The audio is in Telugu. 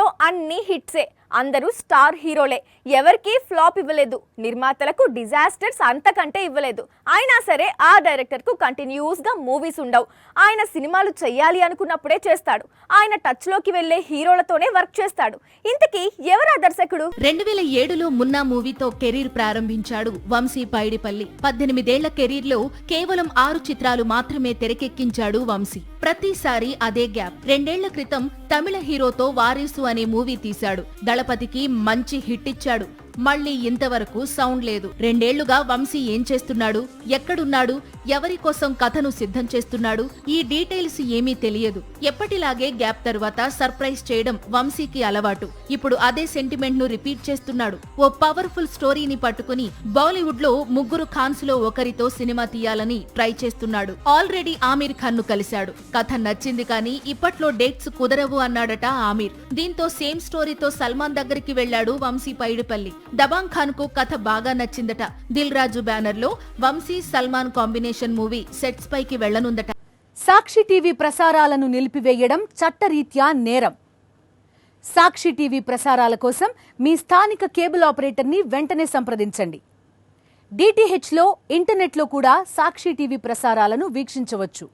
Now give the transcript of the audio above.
లో అన్ని హిట్సే, అందరూ స్టార్ హీరోలే, ఎవరికి ఫ్లాప్ ఇవ్వలేదు. నిర్మాతలకు డిజాస్టర్స్ అంతకంటే ఇవ్వలేదు. అయినా సరే ఆ డైరెక్టర్ కు కంటిన్యూస్ గా మూవీస్ ఉండవు. ఆయన సినిమాలు చేయాలి అనుకున్నప్పుడే చేస్తాడు. ఆయన టచ్ లోకి వెళ్లే హీరోలతోనే వర్క్ చేస్తాడు. ఇంతకీ ఎవరా దర్శకుడు? 2007లో మున్నా మూవీతో కెరీర్ ప్రారంభించాడు వంశీ పైడిపల్లి. 18 ఏళ్ల కెరీర్ లో కేవలం 6 చిత్రాలు మాత్రమే తెరకెక్కించాడు వంశీ. ప్రతిసారి అదే గ్యాప్. 2 ఏళ్ల క్రితం తమిళ హీరోతో వారీసు అనే మూవీ తీశాడు. దళపతికి మంచి హిట్ ఇచ్చాడు. మళ్లీ ఇంతవరకు సౌండ్ లేదు. 2 ఏళ్లుగా వంశీ ఏం చేస్తున్నాడు, ఎక్కడున్నాడు, ఎవరి కోసం కథను సిద్ధం చేస్తున్నాడు, ఈ డీటెయిల్స్ ఏమీ తెలియదు. ఎప్పటిలాగే గ్యాప్ తరువాత సర్ప్రైజ్ చేయడం వంశీకి అలవాటు. ఇప్పుడు అదే సెంటిమెంట్ ను రిపీట్ చేస్తున్నాడు. ఓ పవర్ఫుల్ స్టోరీని పట్టుకుని బాలీవుడ్ లో 3 ఖాన్స్ లో ఒకరితో సినిమా తీయాలని ట్రై చేస్తున్నాడు. ఆల్రెడీ ఆమీర్ ఖాన్ ను కలిశాడు. కథ నచ్చింది కానీ ఇప్పట్లో డేట్స్ కుదరవు అన్నాడట ఆమీర్. దీంతో సేమ్ స్టోరీతో సల్మాన్ దగ్గరికి వెళ్లాడు వంశీ పైడిపల్లి. దబాంగ్ ఖాన్ కు కథ బాగా నచ్చిందట. దిల్ రాజు బ్యానర్ లో Vamshi Salman combination movie sets పైకి వెళ్లనుందట. సాక్షి టీవీ ప్రసారాలను నిలిపివేయడం చట్టరీత్యా నేరం. సాక్షి టీవీ ప్రసారాల కోసం మీ స్థానిక కేబుల్ ఆపరేటర్ని వెంటనే సంప్రదించండి. డిటిహెచ్లో, ఇంటర్నెట్లో కూడా సాక్షి టీవీ ప్రసారాలను వీక్షించవచ్చు.